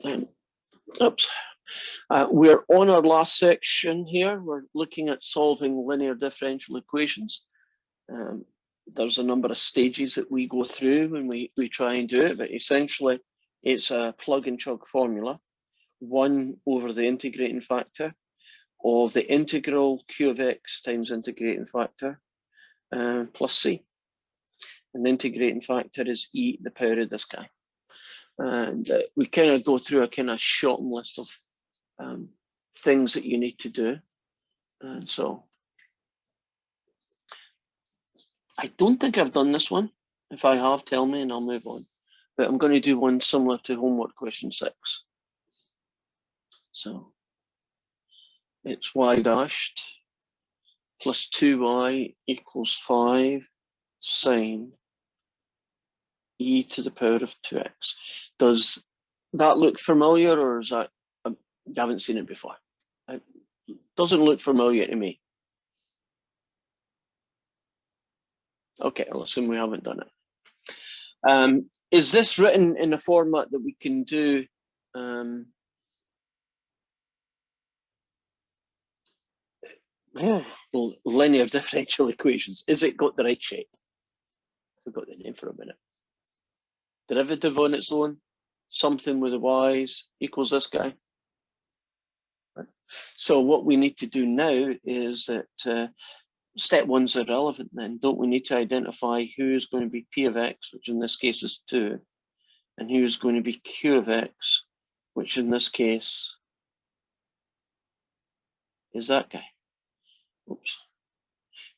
Oops. We're on our last section here. We're looking at solving linear differential equations. There's a number of stages that we go through when we try and do it, but essentially it's a plug and chug formula, 1 over the integrating factor of the integral q of x times integrating factor plus c. And the integrating factor is e to the power of this guy. And we kind of go through a kind of shopping list of things that you need to do. And so I don't think I've done this one. If I have, tell me and I'll move on. But I'm going to do one similar to homework question 6. So it's y dashed plus 2y equals 5 sine e to the power of 2x. Does that look familiar, or is that, you haven't seen it before? It doesn't look familiar to me. Okay, I'll assume we haven't done it. Is this written in a format that we can do linear differential equations? Is it got the right shape? I forgot the name for a minute. Derivative on its own, something with the y's equals this guy. Right. So what we need to do now is that step 1's irrelevant then. Don't we need to identify who is going to be p of x, which in this case is 2, and who is going to be q of x, which in this case is that guy. Oops.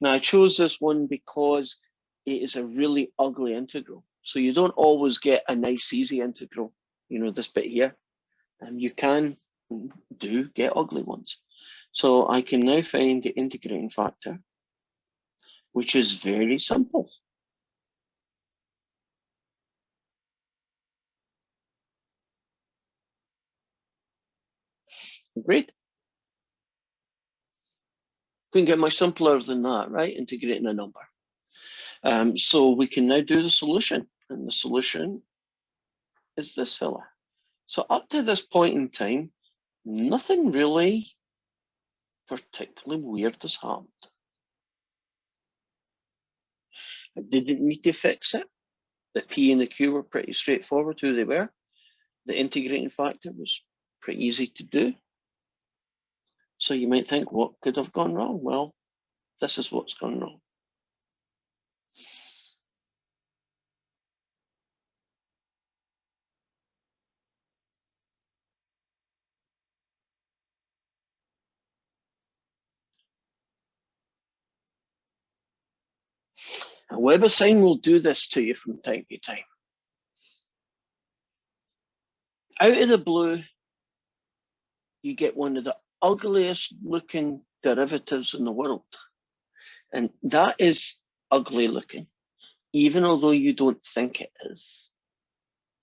Now I chose this one because it is a really ugly integral. So you don't always get a nice easy integral, you know, this bit here. And you can get ugly ones. So I can now find the integrating factor, which is very simple. Great. Couldn't get much simpler than that, right? Integrating a number. So we can now do the solution, and the solution is this fella. So up to this point in time, nothing really particularly weird has happened. I didn't need to fix it. The p and the q were pretty straightforward who they were. The integrating factor was pretty easy to do. So you might think, what could have gone wrong? Well, this is what's gone wrong. And WebAssign will do this to you from time to time. Out of the blue, you get one of the ugliest looking derivatives in the world. And that is ugly looking, even although you don't think it is.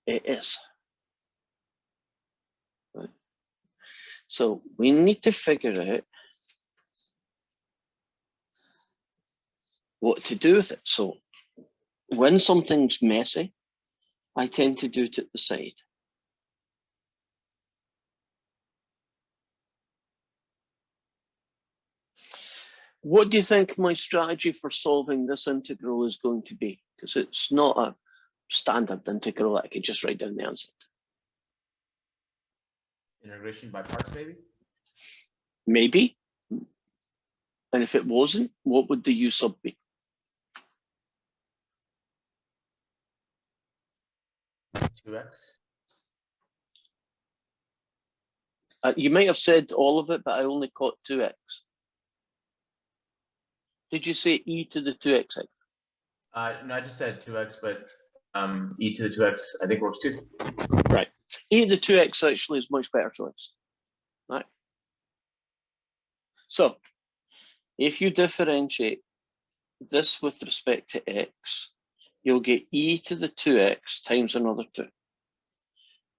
It is. Right? So we need to figure out what to do with it. So when something's messy, I tend to do it at the side. What do you think my strategy for solving this integral is going to be? Because it's not a standard integral that I could just write down the answer to. Integration by parts, maybe? Maybe. And if it wasn't, what would the u sub be? 2x. You might have said all of it, but I only caught 2x. Did you say e to the 2x? No, I just said 2x, but e to the 2x I think works too. Right. E to the 2x actually is much better choice. Right. So if you differentiate this with respect to x, you'll get e to the 2x times another 2.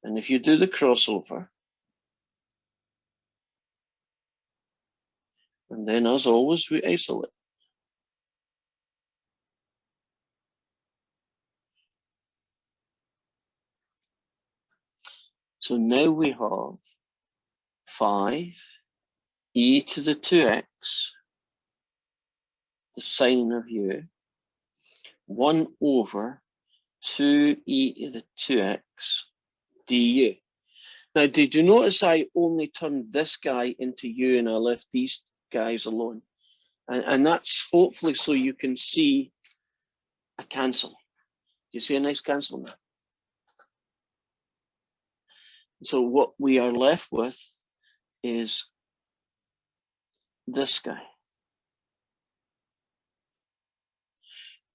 And if you do the crossover, and then as always, we isolate. So now we have 5 e to the 2x, the sine of u, 1 over 2e to the 2x du. Now, did you notice I only turned this guy into u and I left these guys alone? And that's hopefully so you can see a cancel. You see a nice cancel there? So what we are left with is this guy,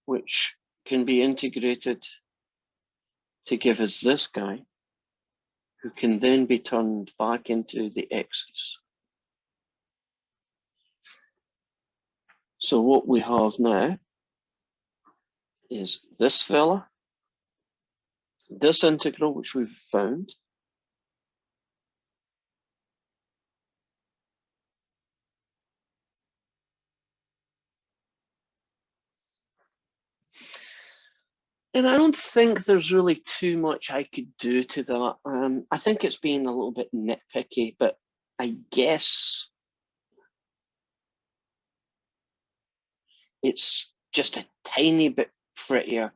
which can be integrated to give us this guy, who can then be turned back into the x's. So what we have now is this fella, this integral, which we've found, and I don't think there's really too much I could do to that. I think it's being a little bit nitpicky, but I guess it's just a tiny bit prettier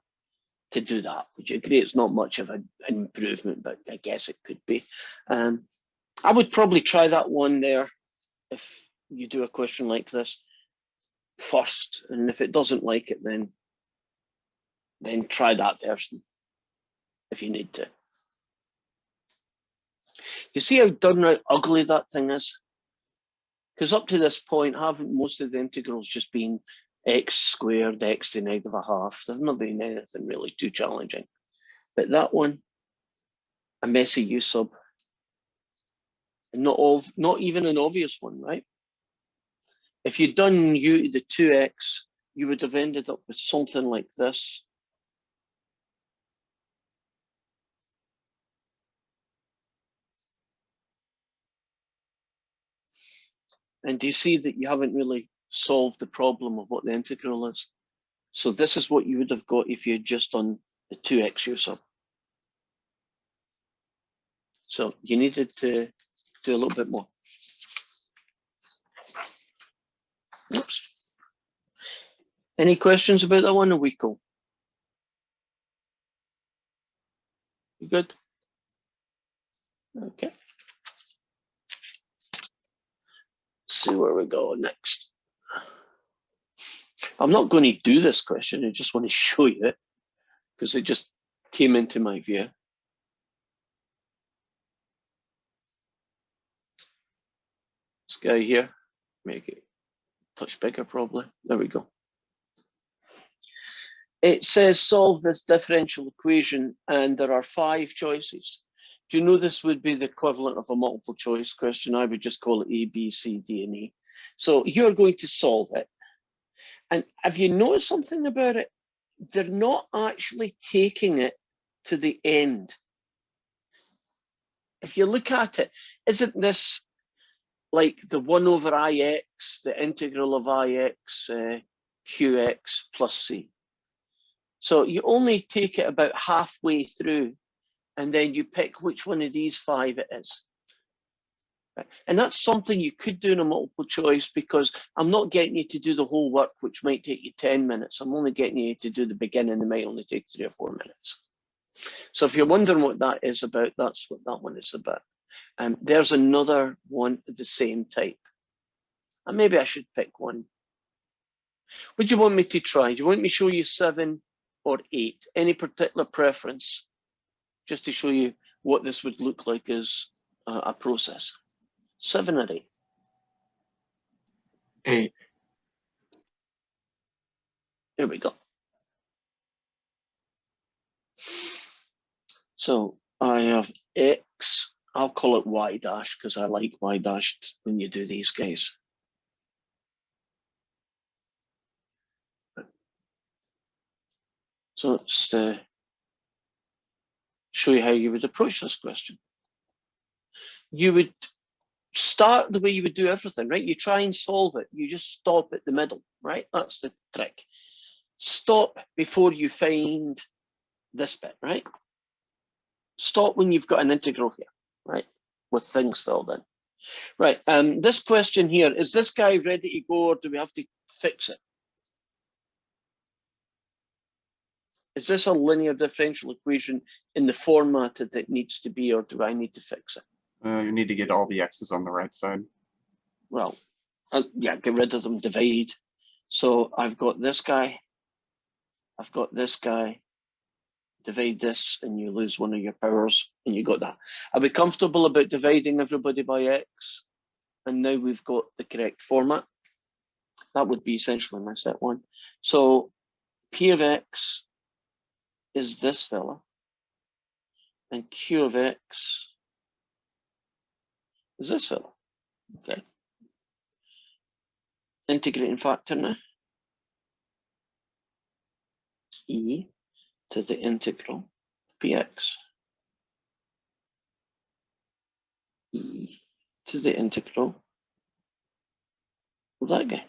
to do that. Would you agree? It's not much of an improvement, but I guess it could be. I would probably try that one there if you do a question like this first, and if it doesn't like it, then try that version if you need to. You see how downright ugly that thing is? Because up to this point, haven't most of the integrals just been x squared, x to the -1/2? There's not been anything really too challenging. But that one, a messy u sub, and not even an obvious one, right? If you'd done u to the 2x, you would have ended up with something like this. And do you see that you haven't really solved the problem of what the integral is? So this is what you would have got if you had just done the 2x u sub. So you needed to do a little bit more. Oops. Any questions about that one, or we cool? You good? Okay. See where we go next. I'm not going to do this question. I just want to show you it because it just came into my view. This guy here, make it a touch bigger probably. There we go. It says solve this differential equation and there are 5 choices. Do you know this would be the equivalent of a multiple choice question? I would just call it A, B, C, D, and E. So you're going to solve it. And have you noticed something about it? They're not actually taking it to the end. If you look at it, isn't this like the 1 over ix, the integral of ix, qx plus c? So you only take it about halfway through, and then you pick which one of these 5 it is. And that's something you could do in a multiple choice, because I'm not getting you to do the whole work, which might take you 10 minutes. I'm only getting you to do the beginning, it might only take 3 or 4 minutes. So if you're wondering what that is about, that's what that one is about. There's another one of the same type. And maybe I should pick one. What do you want me to try? Do you want me to show you 7 or 8? Any particular preference? Just to show you what this would look like as a process. 7 or 8? 8. Here we go. So I have x, I'll call it y dash because I like y dashed when you do these guys. So let's show you how you would approach this question. You would start the way you would do everything, right? You try and solve it. You just stop at the middle, right? That's the trick. Stop before you find this bit, right? Stop when you've got an integral here. right? With things filled in. Right, this question here, is this guy ready to go or do we have to fix it? Is this a linear differential equation in the format that it needs to be, or do I need to fix it? You need to get all the x's on the right side. Well, yeah, get rid of them, divide. So I've got this guy, I've got this guy, divide this and you lose one of your powers and you got that. Are we comfortable about dividing everybody by x? And now we've got the correct format. That would be essentially my step one. So P of x is this fella, and Q of x is this fella. Okay. Integrating factor now. E to the integral px. E to the integral of that guy.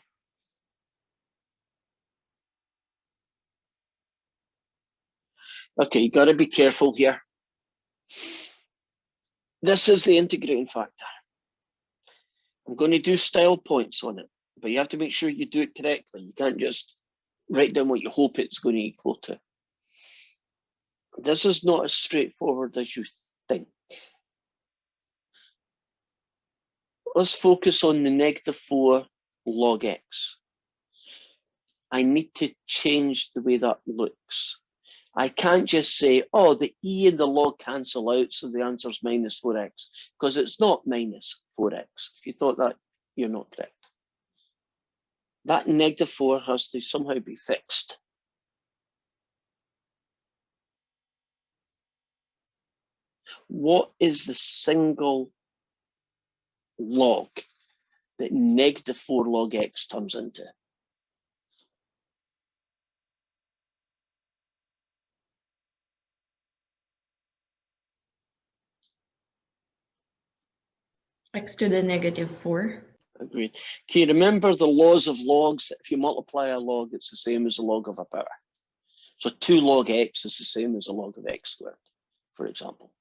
Okay, you got to be careful here. This is the integrating factor. I'm going to do style points on it, but you have to make sure you do it correctly. You can't just write down what you hope it's going to equal to. This is not as straightforward as you think. Let's focus on the -4 log x. I need to change the way that looks. I can't just say, oh, the e and the log cancel out, so the answer is -4x, because it's not -4x. If you thought that, you're not correct. That -4 has to somehow be fixed. What is the single log that -4 log x turns into? X to the -4. Agreed. Can you remember the laws of logs? If you multiply a log, it's the same as a log of a power. So 2 log x is the same as a log of x squared, for example.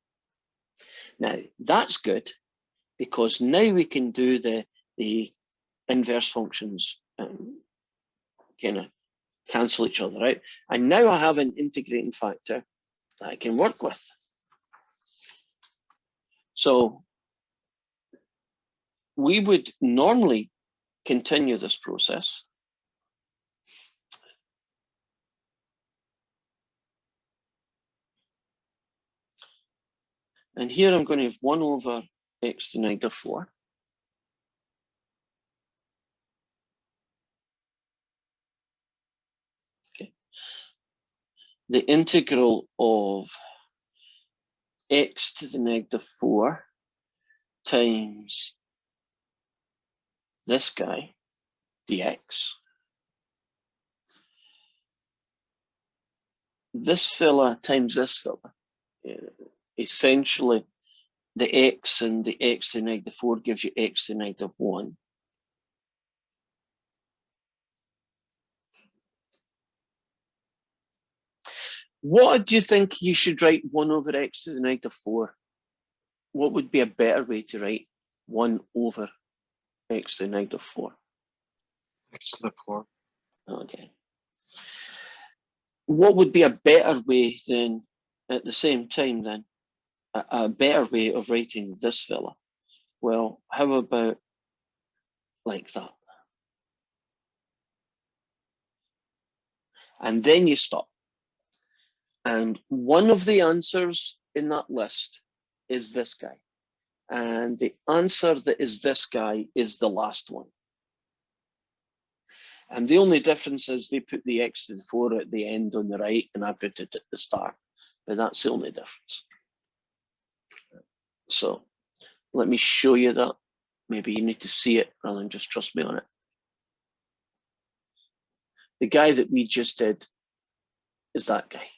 Now, that's good because now we can do the inverse functions kind of cancel each other out. And now I have an integrating factor that I can work with. So we would normally continue this process. And here I'm going to have 1 over x to the -4. Okay. The integral of x to the -4 times this guy, dx. This fella times this fella. Essentially, the x and the x to the -4 gives you x to the -1. What do you think you should write 1 over x to the -4? What would be a better way to write 1 over x to the -4? X to the 4. Okay. What would be a better way then, at the same time then, a better way of writing this fella? Well, how about like that? And then you stop. And one of the answers in that list is this guy. And the answer that is this guy is the last one. And the only difference is they put the x to the 4 at the end on the right, and I put it at the start. But that's the only difference. So let me show you that. Maybe you need to see it rather than just trust me on it. The guy that we just did is that guy.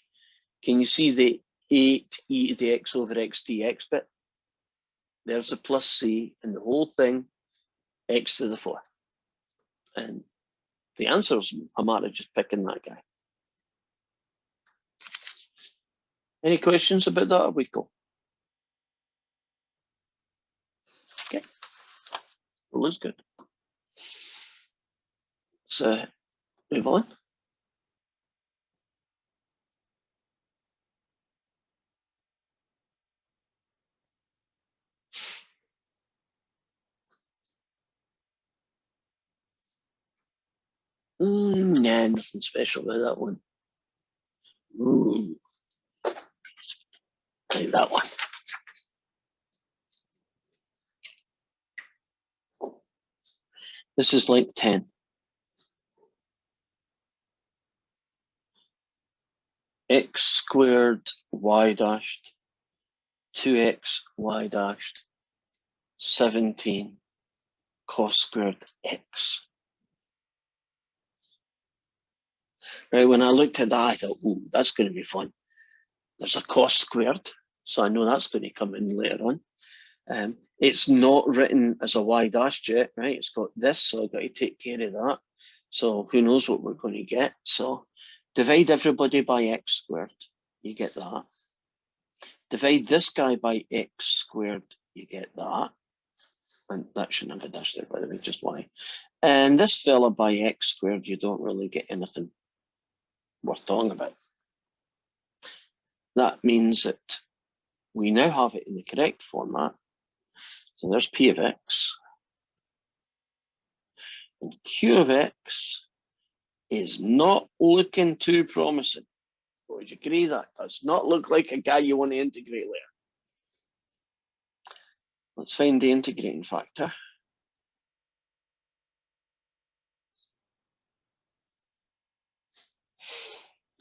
Can you see the 8e to the x over x dx bit? There's a plus c, and the whole thing, x to the 4. And the answer is a matter of just picking that guy. Any questions about that? We go. equal is good. So move on. Nah, nothing special about that one. Like that one. This is like 10. X squared y dashed 2x y dashed 17 cos squared x. Right, when I looked at that, I thought, ooh, that's going to be fun. There's a cos squared, so I know that's going to come in later on. It's not written as a y dashed yet, right? It's got this, so I've got to take care of that. So who knows what we're going to get. So divide everybody by x squared, you get that. Divide this guy by x squared, you get that. And that shouldn't have a dash there, by the way, just y. And this fella by x squared, you don't really get anything worth talking about. That means that we now have it in the correct format. So there's p of x. And q of x is not looking too promising. Would you agree that does not look like a guy you want to integrate later? Let's find the integrating factor.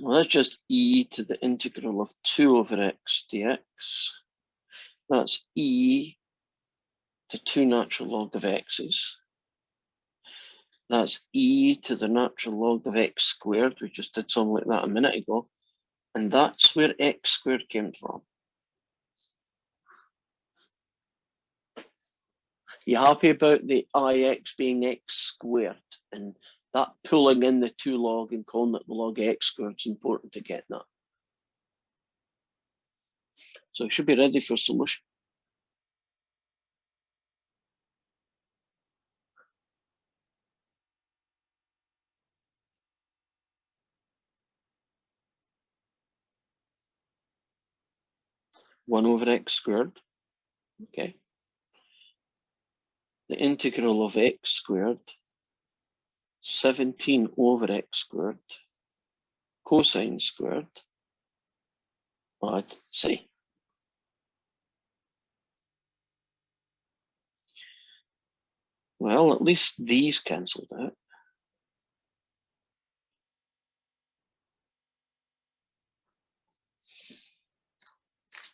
Well, that's just e to the integral of 2 over x dx. That's e to 2 natural log of x's. That's e to the natural log of x squared. We just did something like that a minute ago. And that's where x squared came from. You happy about the ix being x squared? And that pulling in the 2 log and calling it the log x squared is important to get that. So it should be ready for solution. One over x squared. Okay. The integral of x squared, 17 over x squared, cosine squared, I'd say. Well, at least these cancelled out.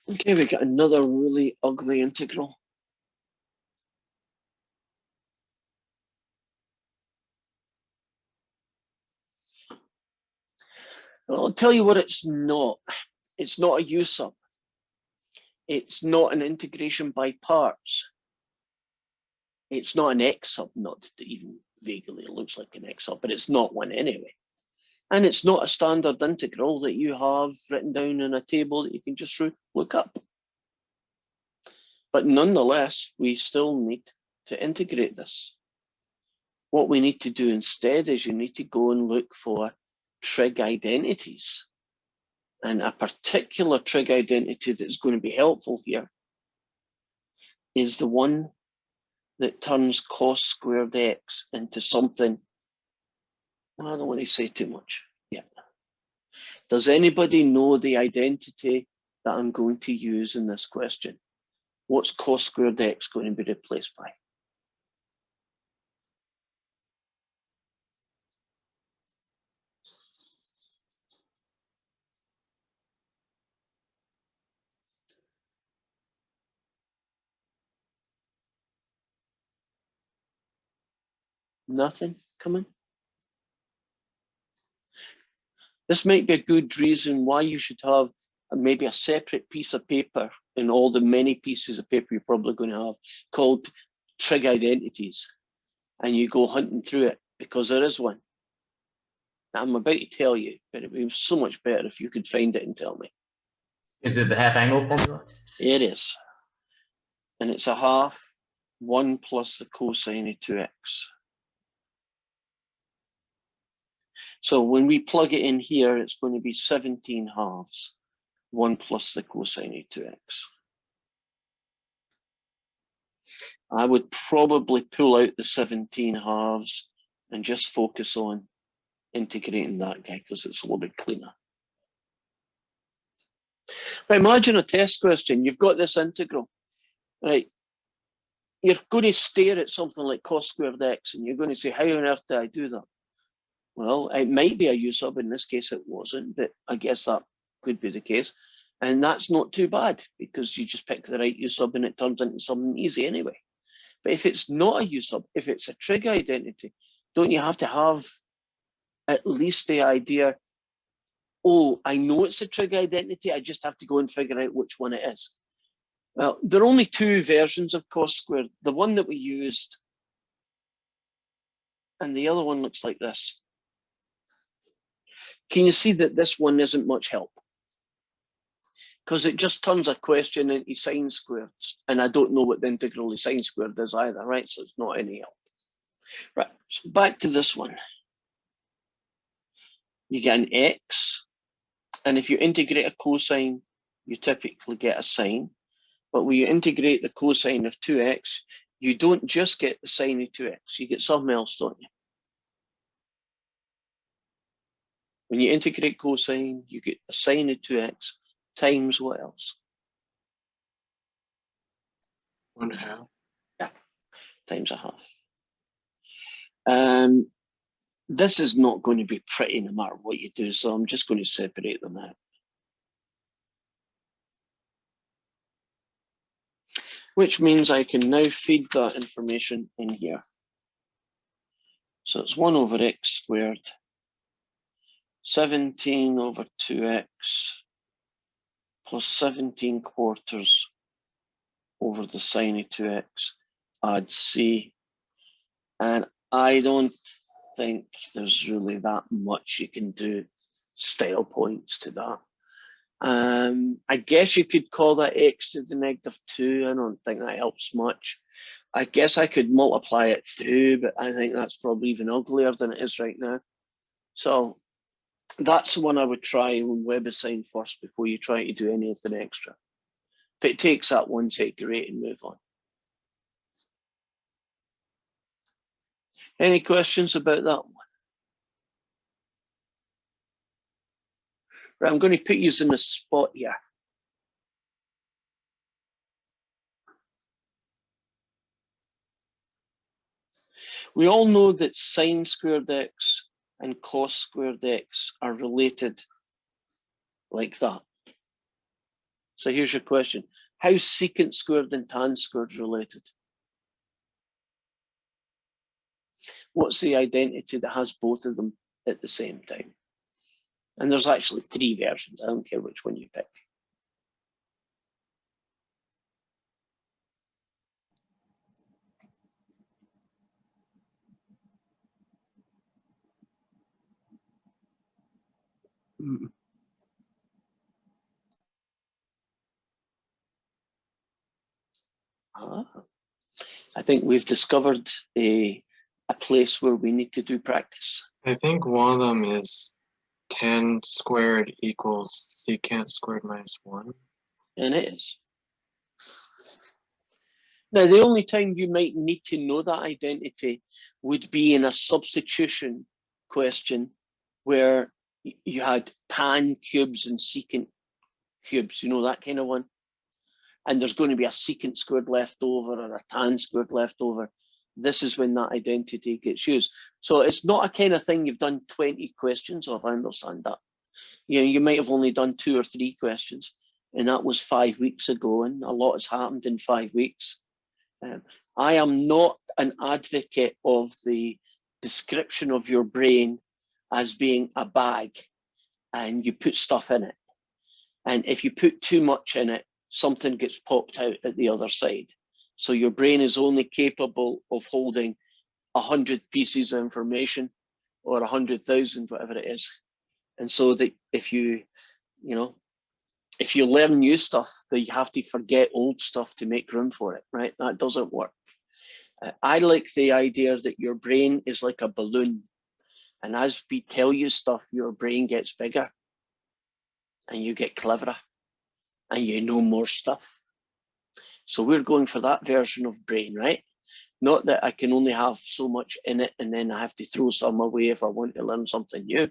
Okay, we got another really ugly integral. Well, I'll tell you what it's not. It's not a u sub. It's not an integration by parts. It's not an x sub, not even vaguely it looks like an x sub, but it's not one anyway. And it's not a standard integral that you have written down in a table that you can just look up. But nonetheless, we still need to integrate this. What we need to do instead is you need to go and look for trig identities. And a particular trig identity that's going to be helpful here is the one that turns cos squared x into something. I don't want to say too much. Yeah. Does anybody know the identity that I'm going to use in this question? What's cos squared x going to be replaced by? Nothing coming? This might be a good reason why you should have maybe a separate piece of paper in all the many pieces of paper you're probably going to have called trig identities. And you go hunting through it because there is one. I'm about to tell you, but it would be so much better if you could find it and tell me. Is it the half angle formula? It is. And it's a half 1 plus the cosine of 2x. So when we plug it in here, it's going to be 17 halves, 1 plus the cosine of 2x. I would probably pull out the 17 halves and just focus on integrating that guy because it's a little bit cleaner. But imagine a test question. You've got this integral, right? You're going to stare at something like cos squared x and you're going to say, how on earth do I do that? Well, it might be a u sub. In this case, it wasn't, but I guess that could be the case. And that's not too bad because you just pick the right u sub and it turns into something easy anyway. But if it's not a u sub, if it's a trig identity, don't you have to have at least the idea, oh, I know it's a trig identity, I just have to go and figure out which one it is. Well, there are only two versions of cos squared. The one that we used and the other one looks like this. Can you see that this one isn't much help? Because it just turns a question into sine squareds, and I don't know what the integral of sine squared is either, right? So it's not any help. Right, so back to this one. You get an x, and if you integrate a cosine, you typically get a sine. But when you integrate the cosine of 2x, you don't just get the sine of 2x, you get something else, don't you? When you integrate cosine, you get a sine of 2x times what else? 1/2. Yeah, times a half. This is not going to be pretty no matter what you do, so I'm just going to separate them out. Which means I can now feed that information in here. So it's 1 over x squared, 17 over 2x plus 17 quarters over the sine of 2x, add c. And I don't think there's really that much you can do style points to that. I guess you could call that x to the -2. I don't think that helps much. I guess I could multiply it through, but I think that's probably even uglier than it is right now. So that's the one I would try on WebAssign first before you try to do anything extra. If it takes that one, say great and move on. Any questions about that one? Right, I'm going to put you in the spot here. We all know that sine squared x and cos squared x are related like that. So here's your question. How secant squared and tan squared related? What's the identity that has both of them at the same time? And there's actually 3 versions. I don't care which one you pick. I think we've discovered a place where we need to do practice. I think one of them is tan squared equals secant squared minus 1. And it is. Now, the only time you might need to know that identity would be in a substitution question where you had tan cubes and secant cubes, you know, that kind of one. And there's going to be a secant squared left over or a tan squared left over. This is when that identity gets used. So it's not a kind of thing you've done 20 questions of, I understand that. You know, you might have only done 2 or 3 questions, and that was 5 weeks ago, and a lot has happened in 5 weeks. I am not an advocate of the description of your brain as being a bag and you put stuff in it. And if you put too much in it, something gets popped out at the other side. So your brain is only capable of holding 100 pieces of information or 100,000, whatever it is. And so that if you learn new stuff, that you have to forget old stuff to make room for it, right? That doesn't work. I like the idea that your brain is like a balloon. And as we tell you stuff, your brain gets bigger and you get cleverer and you know more stuff. So we're going for that version of brain, right? Not that I can only have so much in it and then I have to throw some away if I want to learn something new.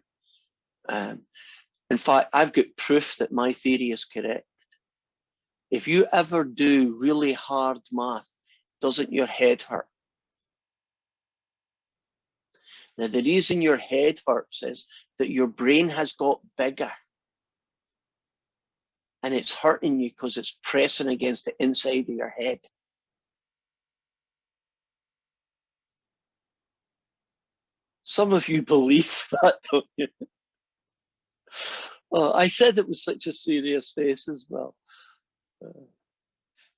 In fact, I've got proof that my theory is correct. If you ever do really hard math, doesn't your head hurt? Now, the reason your head hurts is that your brain has got bigger. And it's hurting you because it's pressing against the inside of your head. Some of you believe that, don't you? Well, I said it was such a serious face as well.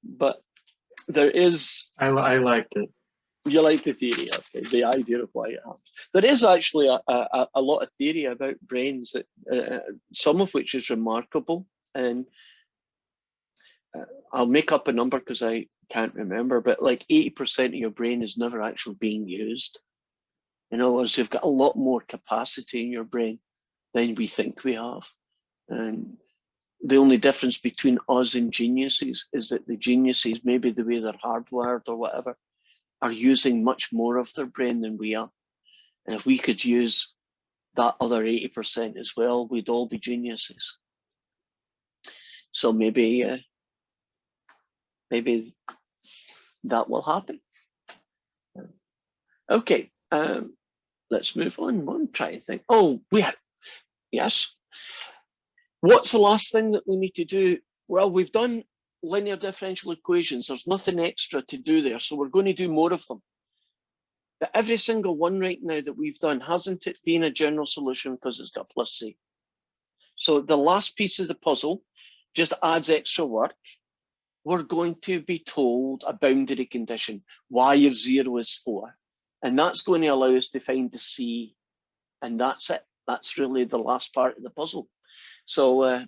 But there is... I liked it. You like the theory, okay, the idea of why it happens. There is actually a lot of theory about brains, that some of which is remarkable. And I'll make up a number because I can't remember, but like 80% of your brain is never actually being used. In other words, you've got a lot more capacity in your brain than we think we have. And the only difference between us and geniuses is that the geniuses, maybe the way they're hardwired or whatever, are using much more of their brain than we are. And if we could use that other 80% as well, we'd all be geniuses. So maybe that will happen. Okay, let's move on. I'm trying to think. Oh, yes. What's the last thing that we need to do? Well, we've done linear differential equations. There's nothing extra to do there, so we're going to do more of them. But every single one right now that we've done, hasn't it been a general solution because it's got plus C? So the last piece of the puzzle just adds extra work. We're going to be told a boundary condition. Y of 0 is 4. And that's going to allow us to find the C. And that's it. That's really the last part of the puzzle. So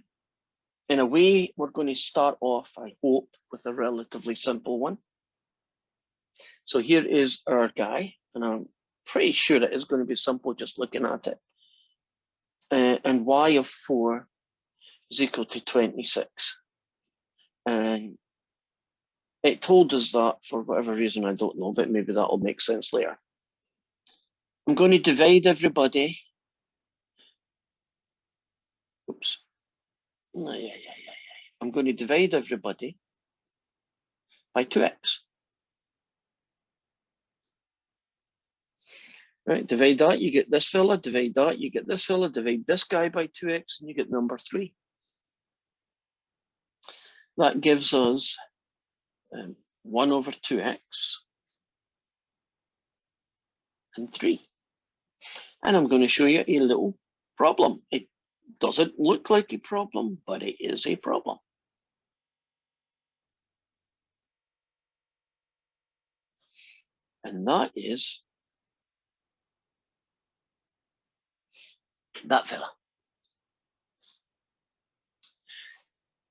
in a way, we're going to start off, I hope, with a relatively simple one. So here is our guy, and I'm pretty sure it is going to be simple just looking at it. And Y of 4 is equal to 26. And it told us that for whatever reason, I don't know, but maybe that'll make sense later. I'm going to divide everybody. Oops. I'm going to divide everybody by 2x. Right, divide that, you get this fella, divide that, you get this fella, divide this guy by 2x, and you get number 3. That gives us 1 over 2x and 3. And I'm going to show you a little problem. It doesn't look like a problem, but it is a problem. And that is that fella.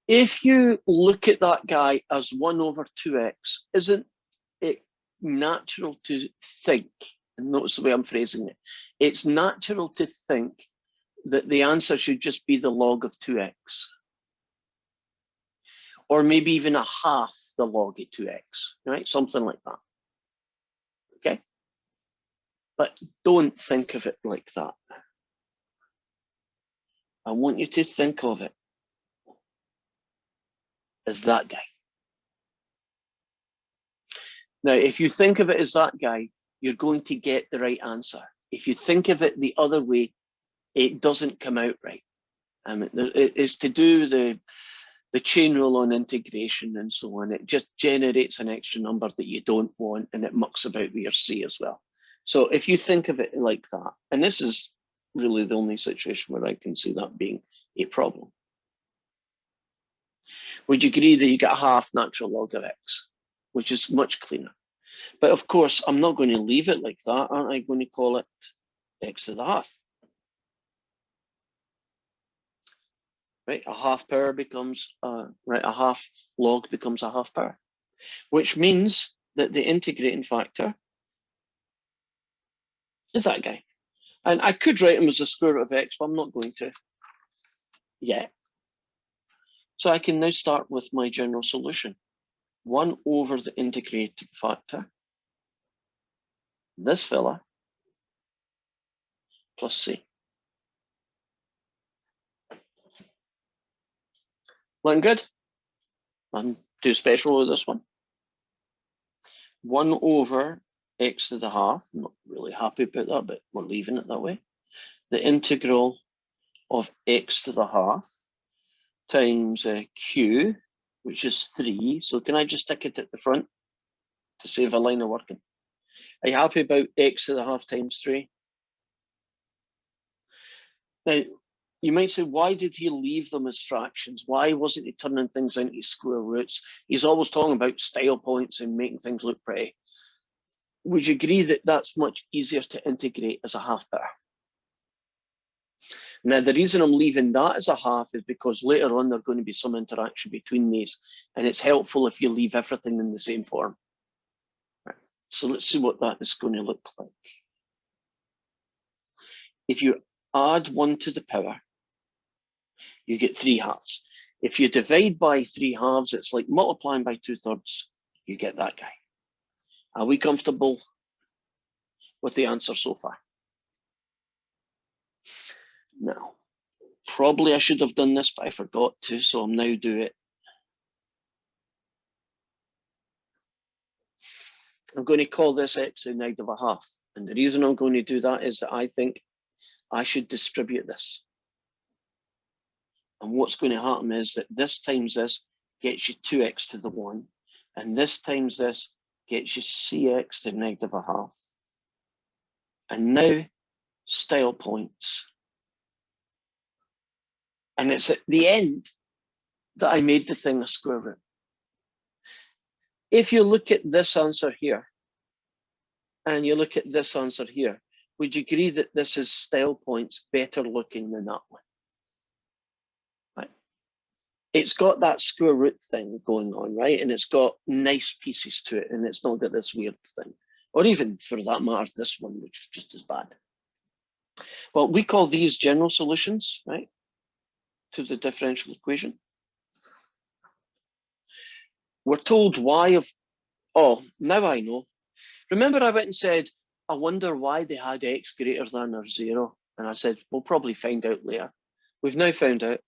If you look at that guy as 1 over 2x, isn't it natural to think, and notice the way I'm phrasing it, it's natural to think that the answer should just be the log of 2x. Or maybe even a half the log of 2x, right? Something like that. Okay? But don't think of it like that. I want you to think of it as that guy. Now, if you think of it as that guy, you're going to get the right answer. If you think of it the other way, it doesn't come out right. It's to do the chain rule on integration and so on. It just generates an extra number that you don't want, and it mucks about with your C as well. So if you think of it like that, and this is really the only situation where I can see that being a problem. Would you agree that you get a half natural log of x, which is much cleaner? But of course, I'm not going to leave it like that. Aren't I going to call it x to the half? Right, a half power becomes, right, a half log becomes a half power, which means that the integrating factor is that guy. And I could write him as the square root of x, but I'm not going to yet. So I can now start with my general solution. 1 over the integrating factor, this fella, plus c. Looking good? I'm too special with this one. 1 over x to the half. I'm not really happy about that, but we're leaving it that way. The integral of x to the half times q, which is 3. So can I just stick it at the front to save a line of working? Are you happy about x to the half times 3? Now, you might say, why did he leave them as fractions? Why wasn't he turning things into square roots? He's always talking about style points and making things look pretty. Would you agree that that's much easier to integrate as a half power? Now, the reason I'm leaving that as a half is because later on there's going to be some interaction between these, and it's helpful if you leave everything in the same form. Right. So let's see what that is going to look like. If you add 1 to the power, you get 3 halves. If you divide by 3 halves, it's like multiplying by 2/3, you get that guy. Are we comfortable with the answer so far? Now, probably I should have done this, but I forgot to, so I'm now do it. I'm going to call this x to the negative a half. And the reason I'm going to do that is that I think I should distribute this. And what's going to happen is that this times this gets you 2x to the 1. And this times this gets you cx to the negative a half. And now style points. And it's at the end that I made the thing a square root. If you look at this answer here, and you look at this answer here, would you agree that this is style points better looking than that one? Right. It's got that square root thing going on, right? And it's got nice pieces to it, and it's not got this weird thing. Or even for that matter, this one, which is just as bad. Well, we call these general solutions, right, to the differential equation. We're told y of, oh, now I know. Remember I went and said, I wonder why they had x greater than or 0. And I said, we'll probably find out later. We've now found out.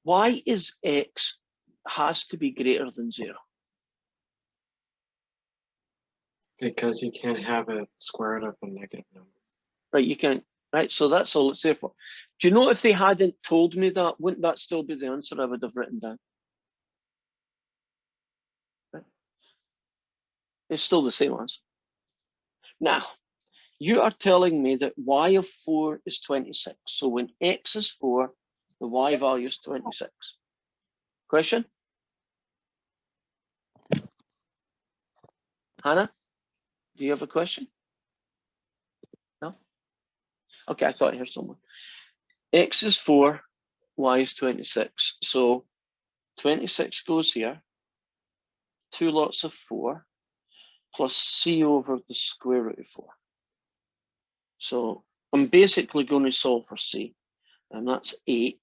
Why is x has to be greater than 0? Because you can't have it square root of a negative number. Right, you can't. Right, so that's all it's there for. Do you know if they hadn't told me that, wouldn't that still be the answer I would have written down? Right. It's still the same answer. Now, you are telling me that y of 4 is 26. So when x is 4, the y value is 26. Question? Hannah, do you have a question? No? Okay, I thought I heard someone. X is 4, y is 26. So 26 goes here, 2 lots of 4, plus c over the square root of 4. So I'm basically going to solve for c, and that's 8.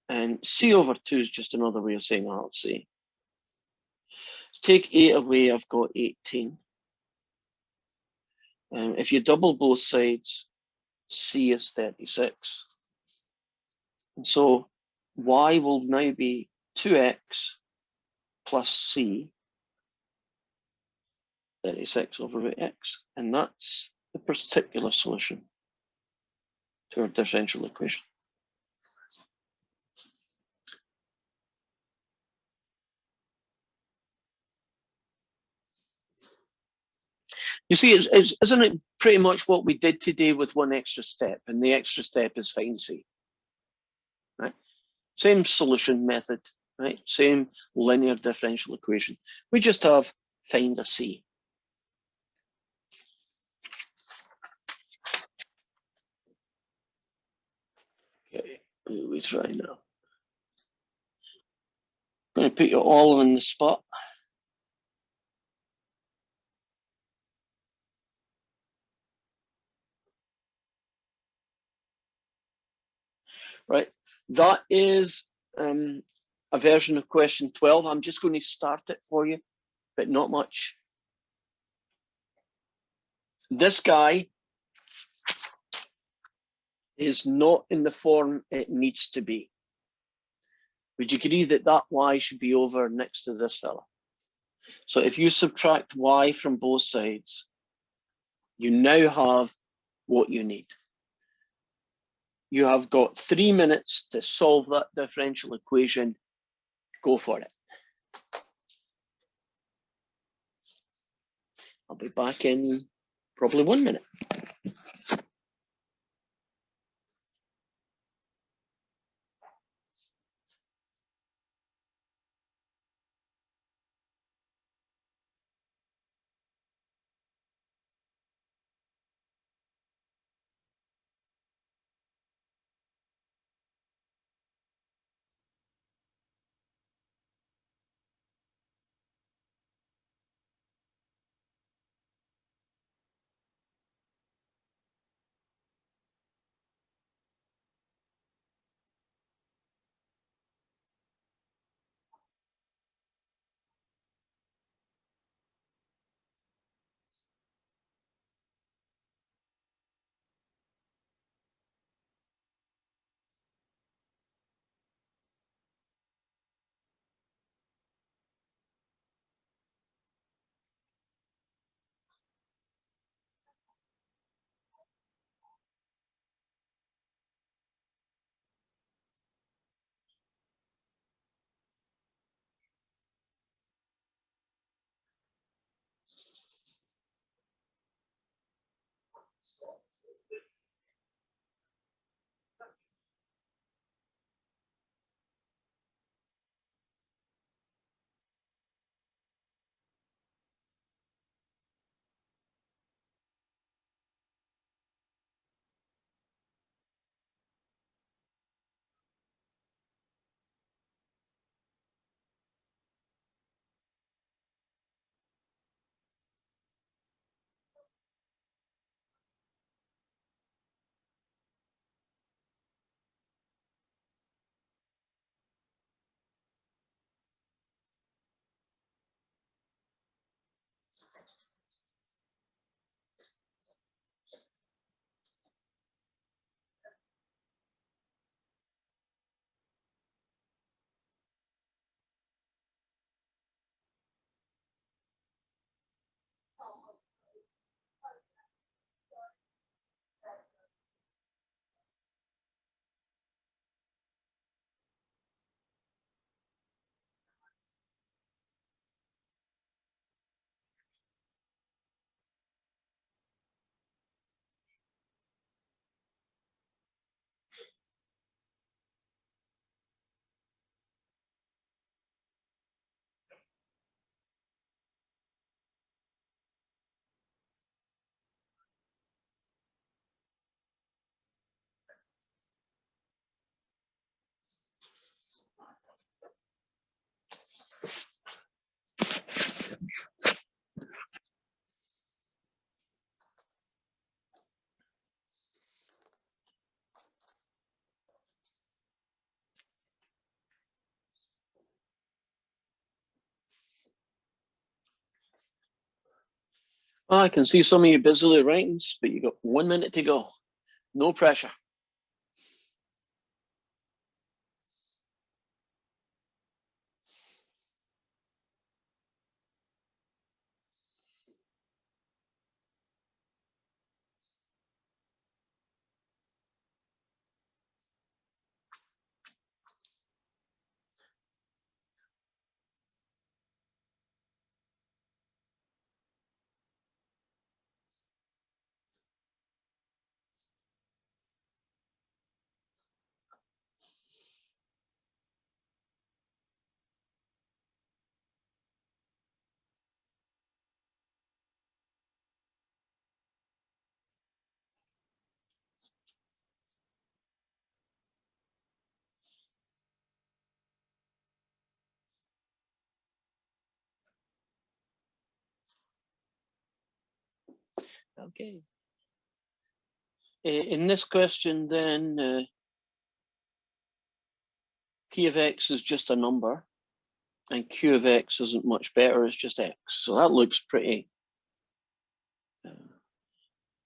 And c over 2 is just another way of saying I'll see. Take 8 away, I've got 18. If you double both sides, c is 36. And so y will now be 2x plus c, 36 over root x. And that's the particular solution to our differential equation. You see, isn't it pretty much what we did today with one extra step? And the extra step is find c. Right? Same solution method, right? Same linear differential equation. We just have find a c. Okay, we try now. I'm going to put you all on the spot. right? That is a version of question 12. I'm just going to start it for you, but not much. This guy is not in the form it needs to be. Would you agree that that y should be over next to this fella? So if you subtract y from both sides, you now have what you need. You have got 3 minutes to solve that differential equation. Go for it. I'll be back in probably 1 minute. I can see some of you busily writing, but you got 1 minute to go. No pressure. Okay. In this question, then, P of x is just a number, and Q of x isn't much better, it's just x. So that looks pretty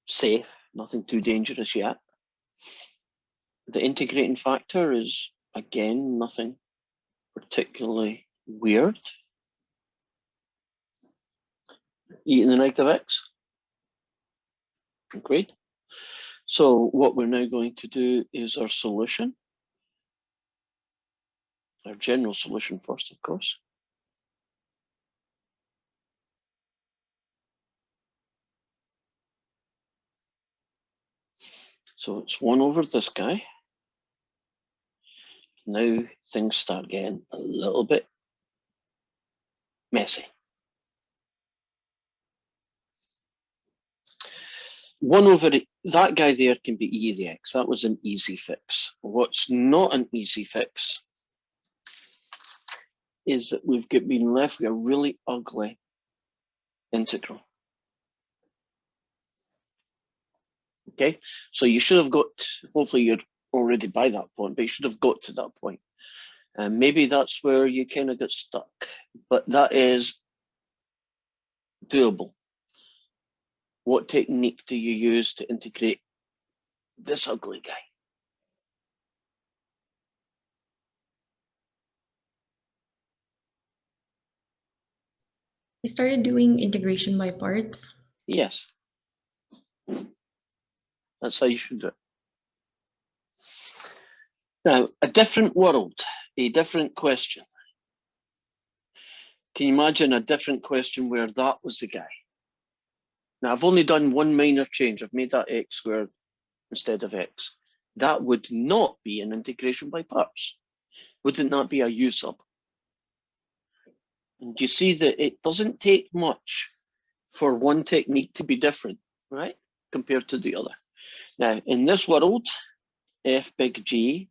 safe, nothing too dangerous yet. The integrating factor is, again, nothing particularly weird. E to the negative x. Great. So what we're now going to do is our solution. Our general solution first, of course. So it's 1 over this guy. Now things start getting a little bit messy. 1 over that guy there can be e to the x. That was an easy fix. What's not an easy fix is that we've been left with a really ugly integral. Okay, so you should have got, hopefully you're already by that point, but you should have got to that point. And maybe that's where you kind of got stuck, but that is doable. What technique do you use to integrate this ugly guy? I started doing integration by parts. Yes. That's how you should do it. Now, a different world, a different question. Can you imagine a different question where that was the guy? Now, I've only done one minor change. I've made that x squared instead of x. That would not be an integration by parts. Wouldn't that be a U sub? And you see that it doesn't take much for one technique to be different, right, compared to the other. Now, in this world, f big G,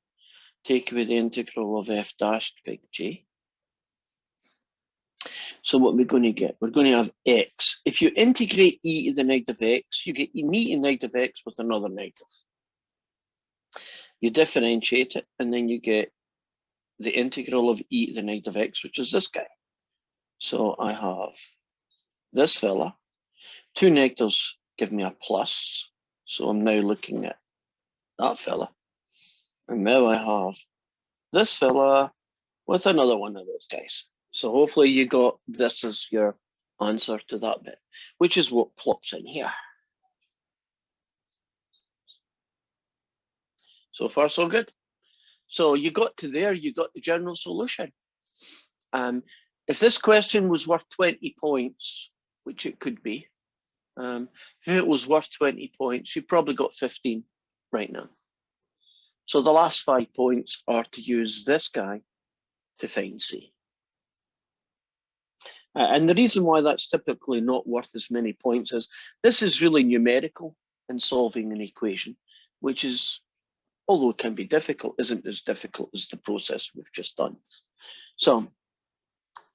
take away the integral of f dashed big G. So what we're going to get, we're going to have x. If you integrate e to the negative x, you get e to the negative x with another negative. You differentiate it, and then you get the integral of e to the negative x, which is this guy. So I have this fella. 2 negatives give me a plus. So I'm now looking at that fella. And now I have this fella with another one of those guys. So hopefully you got this as your answer to that bit, which is what plops in here. So far, so good. So you got to there, you got the general solution. If this question was worth 20 points, which it could be, if it was worth 20 points, you probably got 15 right now. So the last 5 points are to use this guy to find C. And the reason why that's typically not worth as many points is this is really numerical in solving an equation, which is, although it can be difficult, isn't as difficult as the process we've just done. So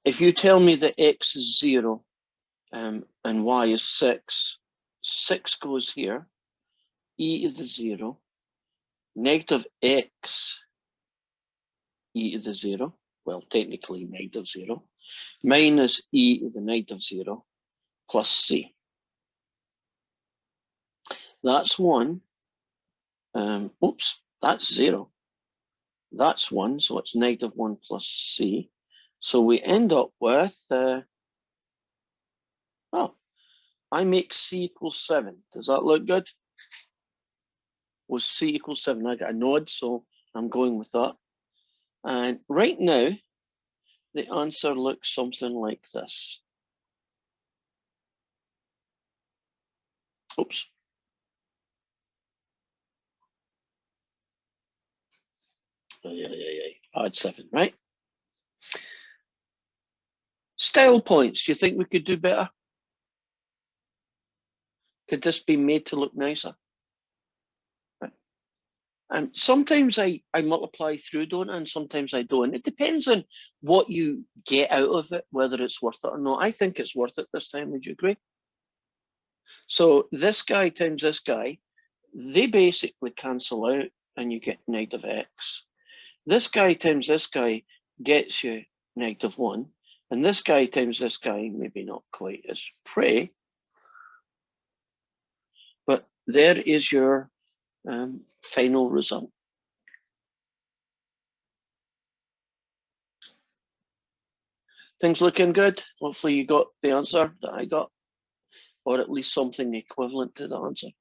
if you tell me that x is 0 and y is 6, 6 goes here, e to the 0, negative x e to the 0, well, technically negative 0, minus e to the negative 0 plus c. That's 1. Oops, that's 0. That's 1, so it's negative 1 plus c. So we end up with, well, I make c equals 7. Does that look good? Was c equals 7? I got a nod, so I'm going with that. And right now, the answer looks something like this. Oops. Add 7, right? Style points. Do you think we could do better? Could this be made to look nicer? Right. And sometimes I multiply through, don't I? And sometimes I don't. It depends on what you get out of it, whether it's worth it or not. I think it's worth it this time. Would you agree? So this guy times this guy, they basically cancel out and you get negative x. This guy times this guy gets you -1, and this guy times this guy, maybe not quite as pretty, but there is your final result. Things looking good. Hopefully you got the answer that I got, or at least something equivalent to the answer.